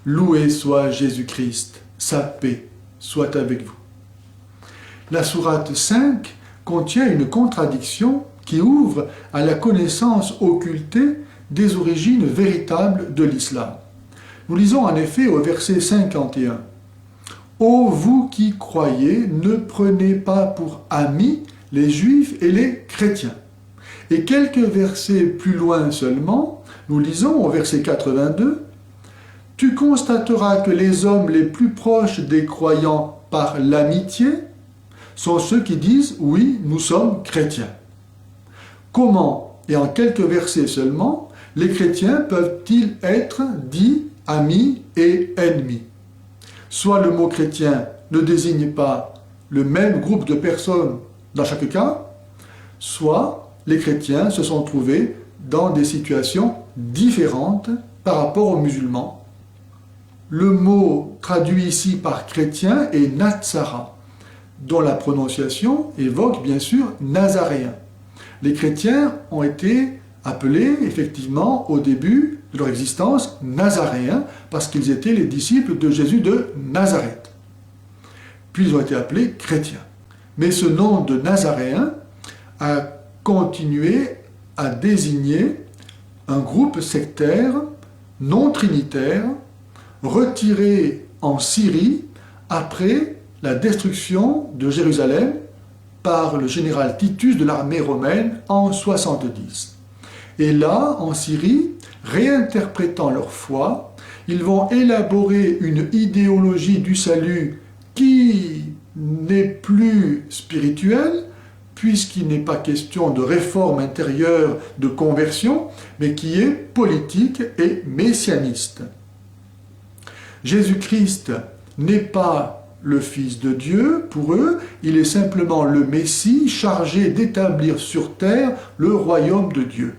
Loué soit Jésus-Christ, sa paix soit avec vous. La sourate 5 contient une contradiction qui ouvre à la connaissance occultée des origines véritables de l'islam. Nous lisons en effet au verset 51. « Ô vous qui croyez, ne prenez pas pour amis les juifs et les chrétiens. » Et quelques versets plus loin seulement, nous lisons au verset 82, « Tu constateras que les hommes les plus proches des croyants par l'amitié sont ceux qui disent « Oui, nous sommes chrétiens ». Comment, et en quelques versets seulement, les chrétiens peuvent-ils être dits amis et ennemis? Soit le mot chrétien ne désigne pas le même groupe de personnes dans chaque cas, soit les chrétiens se sont trouvés dans des situations différentes par rapport aux musulmans. Le mot traduit ici par chrétien est Natsara, dont la prononciation évoque bien sûr Nazaréen. Les chrétiens ont été appelés effectivement au début de leur existence Nazaréens parce qu'ils étaient les disciples de Jésus de Nazareth. Puis ils ont été appelés chrétiens. Mais ce nom de Nazaréen a continué à désigner un groupe sectaire non trinitaire retiré en Syrie après la destruction de Jérusalem par le général Titus de l'armée romaine en 70. Et là, en Syrie, réinterprétant leur foi, ils vont élaborer une idéologie du salut qui n'est plus spirituelle, puisqu'il n'est pas question de réforme intérieure, de conversion, mais qui est politique et messianiste. Jésus-Christ n'est pas le Fils de Dieu, pour eux, il est simplement le Messie chargé d'établir sur terre le royaume de Dieu.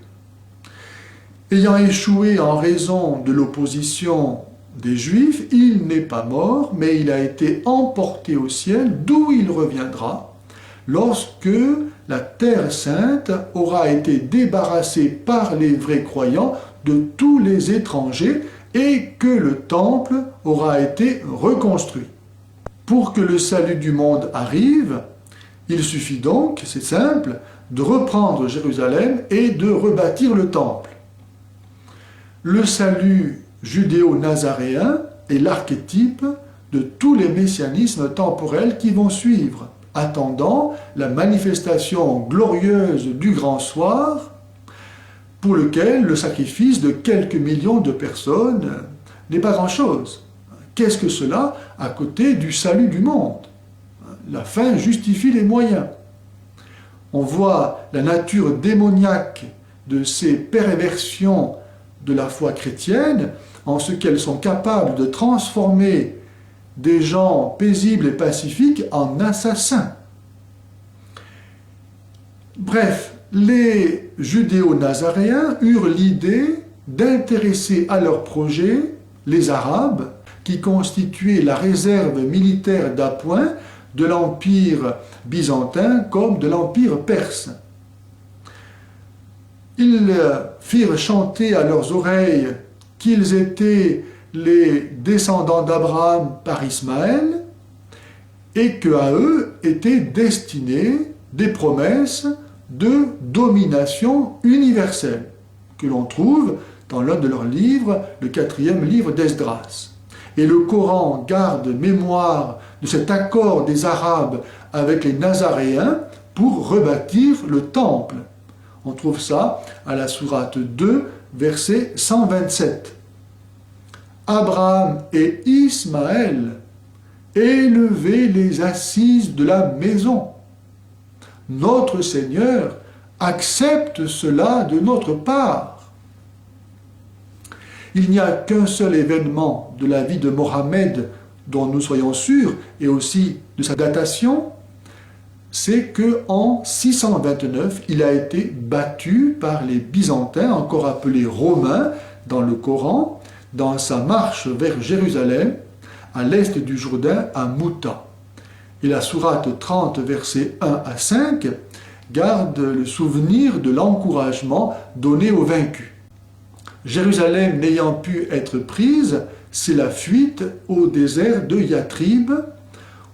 Ayant échoué en raison de l'opposition des Juifs, il n'est pas mort, mais il a été emporté au ciel, d'où il reviendra, lorsque la Terre Sainte aura été débarrassée par les vrais croyants de tous les étrangers et que le temple aura été reconstruit. Pour que le salut du monde arrive, il suffit donc, c'est simple, de reprendre Jérusalem et de rebâtir le temple. Le salut judéo-nazaréen est l'archétype de tous les messianismes temporels qui vont suivre, attendant la manifestation glorieuse du grand soir, pour lequel le sacrifice de quelques millions de personnes n'est pas grand-chose. Qu'est-ce que cela à côté du salut du monde? La fin justifie les moyens. On voit la nature démoniaque de ces perversions de la foi chrétienne en ce qu'elles sont capables de transformer des gens paisibles et pacifiques en assassins. Bref, les judéo-nazaréens eurent l'idée d'intéresser à leur projet les Arabes, qui constituaient la réserve militaire d'appoint de l'Empire byzantin comme de l'Empire perse. Ils firent chanter à leurs oreilles qu'ils étaient les descendants d'Abraham par Ismaël et qu'à eux étaient destinées des promesses de domination universelle que l'on trouve dans l'un de leurs livres, le 4e livre d'Esdras. Et le Coran garde mémoire de cet accord des Arabes avec les Nazaréens pour rebâtir le temple. On trouve ça à la sourate 2, verset 127. Abraham et Ismaël élevaient les assises de la maison. Notre Seigneur accepte cela de notre part. Il n'y a qu'un seul événement de la vie de Mohammed dont nous soyons sûrs, et aussi de sa datation, c'est qu'en 629, il a été battu par les Byzantins, encore appelés Romains dans le Coran, dans sa marche vers Jérusalem, à l'est du Jourdain, à Mouta. Et la sourate 30, versets 1 à 5, garde le souvenir de l'encouragement donné aux vaincus. Jérusalem n'ayant pu être prise, c'est la fuite au désert de Yatrib,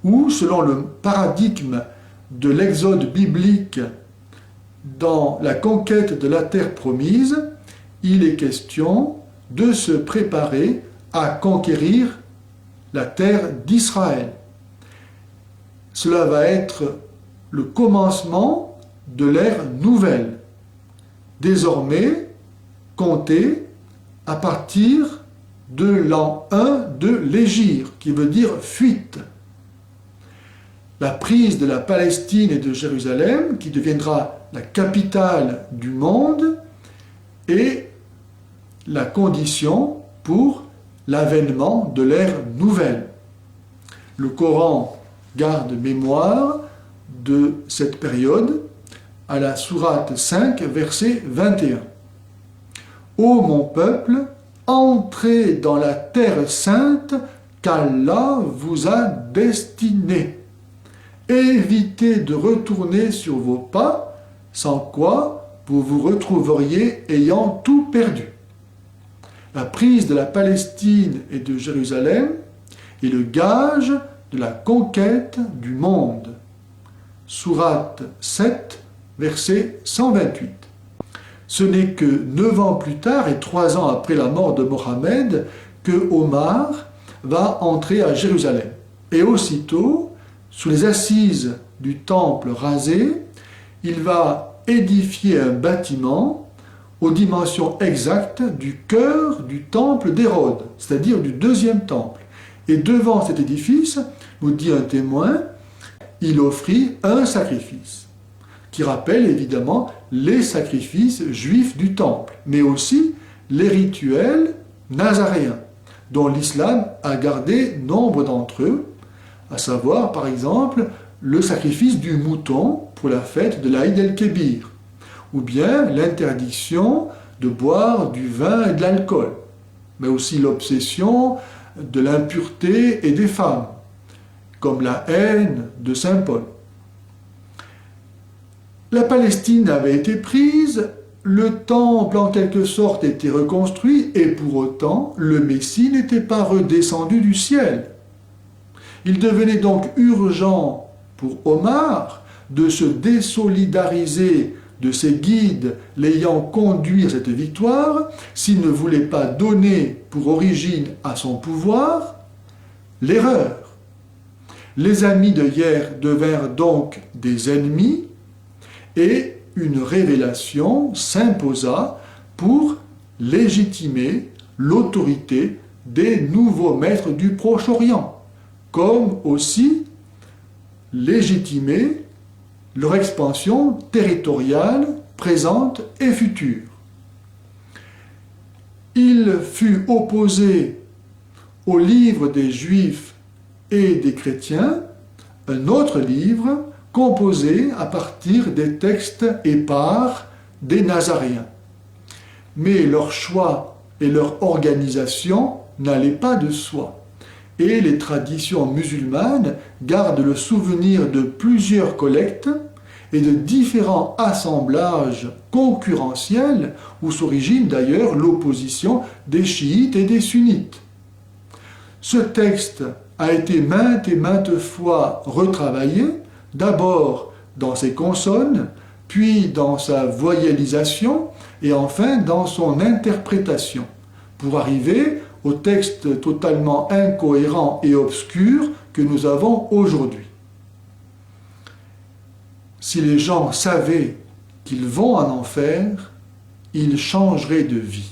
où, selon le paradigme de l'exode biblique dans la conquête de la terre promise, il est question de se préparer à conquérir la terre d'Israël. Cela va être le commencement de l'ère nouvelle, désormais comptée à partir de l'an 1 de l'Hégire, qui veut dire fuite. La prise de la Palestine et de Jérusalem, qui deviendra la capitale du monde, est la condition pour l'avènement de l'ère nouvelle. Le Coran garde mémoire de cette période à la sourate 5, verset 21. Ô mon peuple, entrez dans la terre sainte qu'Allah vous a destinée. Évitez de retourner sur vos pas, sans quoi vous vous retrouveriez ayant tout perdu. La prise de la Palestine et de Jérusalem est le gage de la conquête du monde. Sourate 7, verset 128. Ce n'est que 9 ans plus tard et 3 ans après la mort de Mohammed que Omar va entrer à Jérusalem. Et aussitôt, sous les assises du temple rasé, il va édifier un bâtiment aux dimensions exactes du cœur du temple d'Hérode, c'est-à-dire du deuxième temple. Et devant cet édifice, nous dit un témoin, il offrit un sacrifice, qui rappelle évidemment les sacrifices juifs du temple, mais aussi les rituels nazaréens, dont l'islam a gardé nombre d'entre eux, à savoir par exemple le sacrifice du mouton pour la fête de l'Aïd el-Kébir, ou bien l'interdiction de boire du vin et de l'alcool, mais aussi l'obsession de l'impureté et des femmes, comme la haine de saint Paul. La Palestine avait été prise, le temple en quelque sorte était reconstruit, et pour autant le Messie n'était pas redescendu du ciel. Il devenait donc urgent pour Omar de se désolidariser de ses guides l'ayant conduit à cette victoire, s'il ne voulait pas donner pour origine à son pouvoir l'erreur. Les amis de hier devinrent donc des ennemis, et une révélation s'imposa pour légitimer l'autorité des nouveaux maîtres du Proche-Orient, comme aussi légitimer leur expansion territoriale présente et future. Il fut opposé au livre des Juifs et des chrétiens un autre livre composé à partir des textes épars des Nazaréens. Mais leur choix et leur organisation n'allaient pas de soi. Et les traditions musulmanes gardent le souvenir de plusieurs collectes et de différents assemblages concurrentiels où s'origine d'ailleurs l'opposition des chiites et des sunnites. Ce texte a été maintes et maintes fois retravaillé, d'abord dans ses consonnes, puis dans sa voyellisation et enfin dans son interprétation, pour arriver au texte totalement incohérent et obscur que nous avons aujourd'hui. Si les gens savaient qu'ils vont en enfer, ils changeraient de vie.